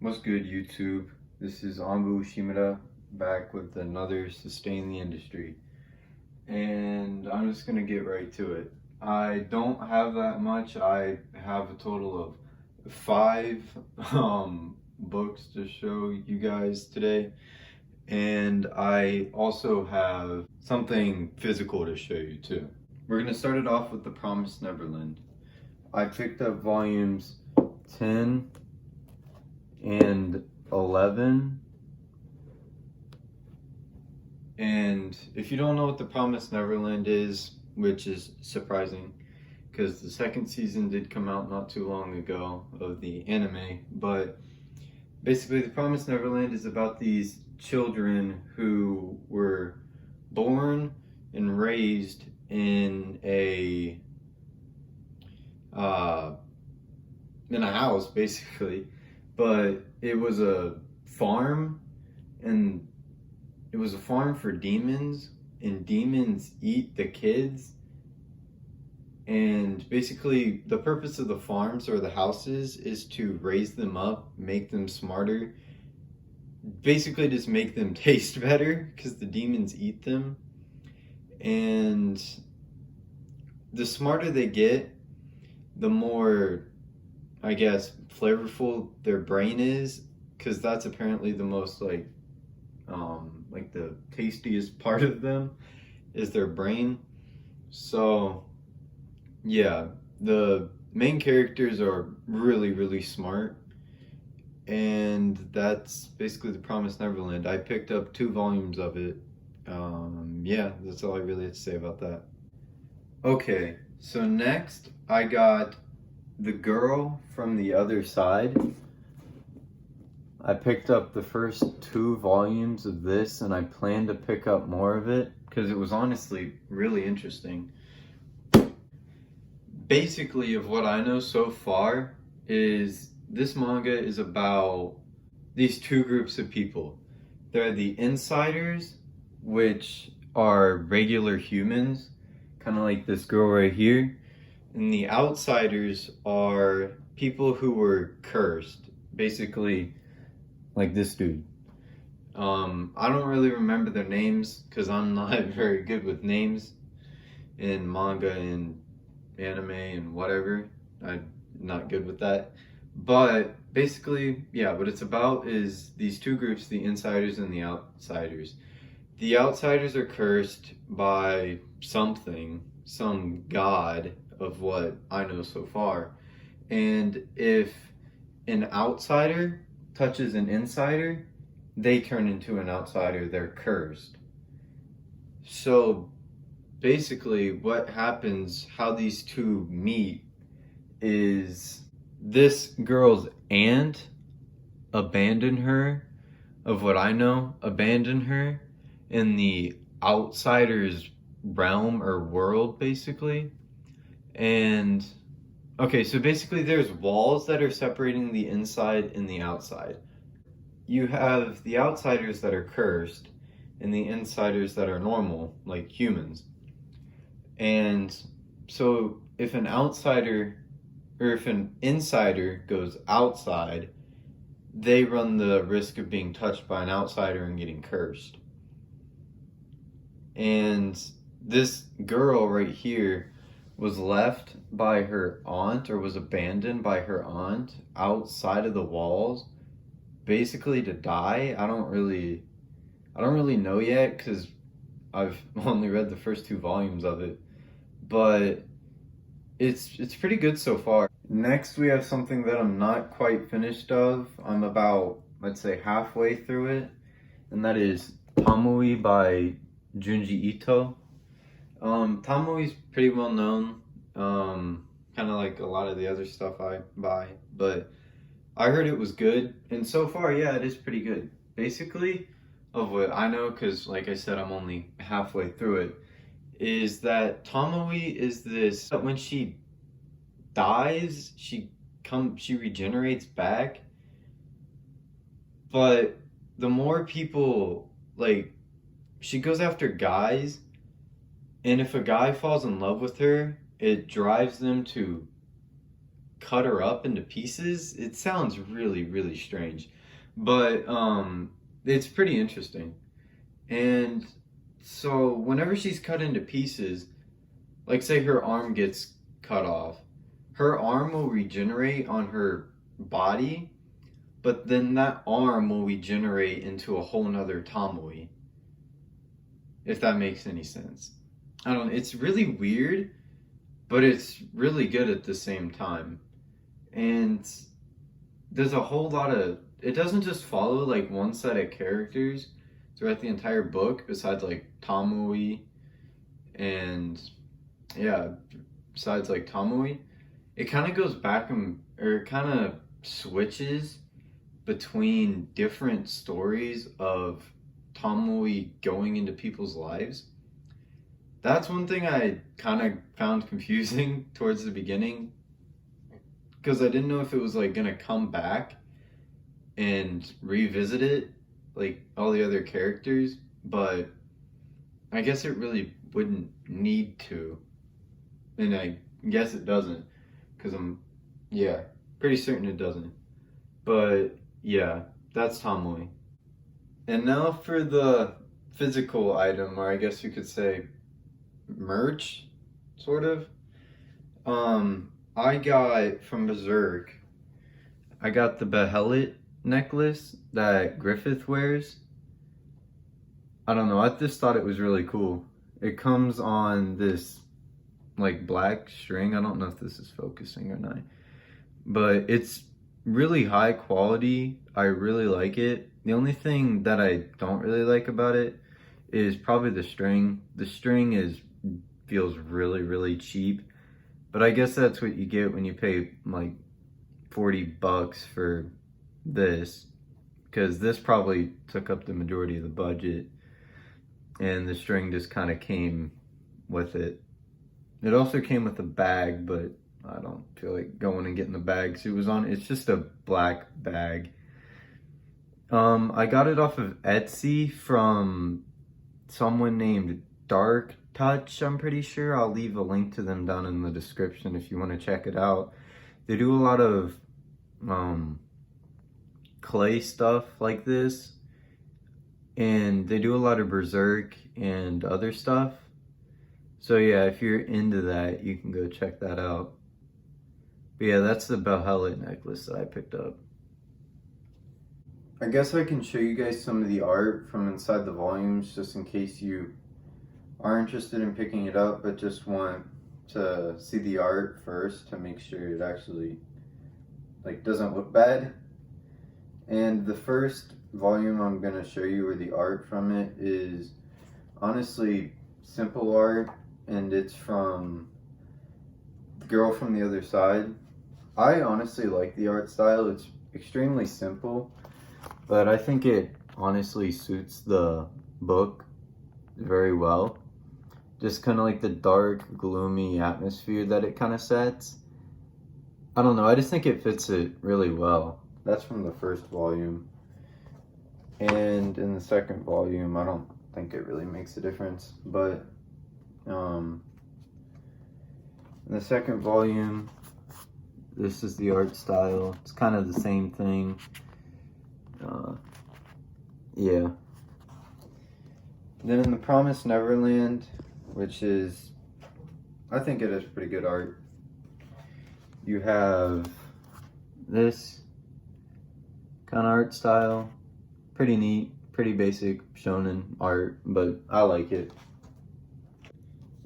What's good, YouTube? This is Anbu Shimura back with another Sustain the Industry. And I'm just gonna get right to it. I don't have that much. I have a total of five books to show you guys today. And I also have something physical to show you too. We're gonna start it off with the Promise Neverland. I picked up volumes 10 and 11. And if you don't know what the Promised Neverland is, which is surprising because the second season did come out not too long ago of the anime, but basically the Promised Neverland is about these children who were born and raised in a house basically, but it was a farm, and it was a farm for demons, and demons eat the kids. And basically the purpose of the farms or the houses is to raise them up, make them smarter, basically just make them taste better because the demons eat them. And the smarter they get, the more, I guess, flavorful their brain is, because that's apparently the most like the tastiest part of them is their brain. So yeah, the main characters are really smart, and that's basically the Promised Neverland. I picked up 2 volumes of it. Yeah, that's all I really have to say about that. Okay, so next I got The Girl from the Other Side. I picked up the first 2 volumes of this, and I plan to pick up more of it because it was honestly really interesting. Basically, of what I know so far, is this manga is about these 2 groups of people. They're the insiders, which are regular humans, kind of like this girl right here. And the outsiders are people who were cursed, basically like this dude. I don't really remember their names because I'm not very good with names in manga and anime and whatever. I'm not good with that. But basically, yeah, what it's about is these 2 groups, the insiders and the outsiders. The outsiders are cursed by something, some god of what I know so far. And if an outsider touches an insider, they turn into an outsider. They're cursed. So basically what happens, how these 2 meet, is this girl's aunt abandoned her, of what I know, abandoned her in the outsider's realm or world, basically. And okay, so basically there's walls that are separating the inside and the outside. You have the outsiders that are cursed and the insiders that are normal, like humans. And so if an outsider or if an insider goes outside, they run the risk of being touched by an outsider and getting cursed. And this girl right here was left by her aunt, or was abandoned by her aunt outside of the walls, basically to die. I don't really know yet because I've only read the first 2 volumes of it, but it's pretty good so far. Next we have something that I'm not quite finished of. I'm about, let's say, halfway through it, and that is Tamui by Junji Ito. Tamui's pretty well known, kind of like a lot of the other stuff I buy, but I heard it was good, and so far, yeah, it is pretty good. Basically, of what I know, because like I said, I'm only halfway through it, is that Tamui is this, when she dies, she regenerates back, but the more people, like, she goes after guys, and if a guy falls in love with her, it drives them to cut her up into pieces. It sounds really, really strange, but it's pretty interesting. And so whenever she's cut into pieces, like say her arm gets cut off, her arm will regenerate on her body, but then that arm will regenerate into a whole nother Tamui, if that makes any sense. I don't know, it's really weird, but it's really good at the same time. And there's a whole lot of, it doesn't just follow like one set of characters throughout the entire book, besides like Tamui and yeah, besides like Tamui. It kind of goes back or it kind of switches between different stories of Tamui going into people's lives. That's one thing I kind of found confusing towards the beginning, because I didn't know if it was like gonna come back and revisit it like all the other characters, but I guess it really wouldn't need to, and I guess it doesn't, because yeah, pretty certain it doesn't. But yeah, that's Tamui. And now for the physical item, or I guess you could say merch, sort of. I got from Berserk, I got the Behelit necklace that Griffith wears. I don't know, I just thought it was really cool. It comes on this like black string. I don't know if this is focusing or not, but it's really high quality. I really like it. The only thing that I don't really like about it is probably the string. The string feels really, really cheap, but I guess that's what you get when you pay like $40 for this, because this probably took up the majority of the budget, and the string just kind of came with it. It also came with a bag, but I don't feel like going and getting the bag. So it's just a black bag. I got it off of Etsy from someone named Dark Touch, I'm pretty sure. I'll leave a link to them down in the description if you want to check it out. They do a lot of clay stuff like this, and they do a lot of Berserk and other stuff. So yeah, if you're into that, you can go check that out. But yeah, that's the Behelit necklace that I picked up. I guess I can show you guys some of the art from inside the volumes, just in case you are interested in picking it up, but just want to see the art first to make sure it actually like doesn't look bad. And the first volume I'm going to show you, or the art from it, is honestly simple art, and it's from The Girl from the Other Side. I honestly like the art style. It's extremely simple, but I think it honestly suits the book very well. Just kind of like the dark, gloomy atmosphere that it kind of sets. I don't know, I just think it fits it really well. That's from the first volume. And in the second volume, I don't think it really makes a difference. But in the second volume, this is the art style. It's kind of the same thing. Yeah. Then in the Promise Neverland, which is, I think it is pretty good art, you have this kind of art style. Pretty neat, pretty basic shonen art, but I like it.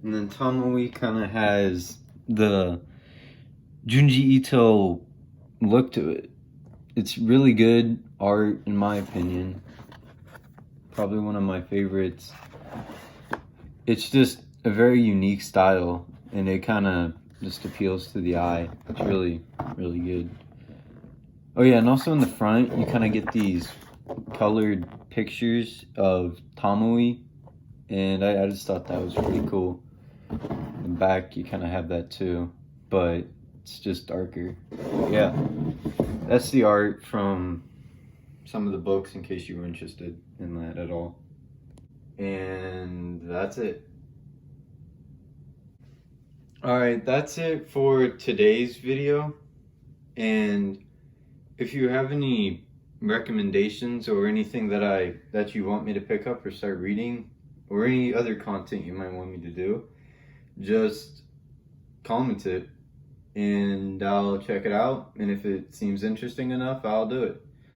And then Tamui kind of has the Junji Ito look to it. It's really good art, in my opinion. Probably one of my favorites. It's just a very unique style, and it kind of just appeals to the eye. It's really, really good. Oh yeah, and also in the front, you kind of get these colored pictures of Tamui, and I just thought that was pretty cool. In the back, you kind of have that too, but it's just darker. Yeah, that's the art from some of the books, in case you were interested in that at all. And that's it. Alright, that's it for today's video. And if you have any recommendations or anything that you want me to pick up or start reading, or any other content you might want me to do, just comment it and I'll check it out. And if it seems interesting enough, I'll do it.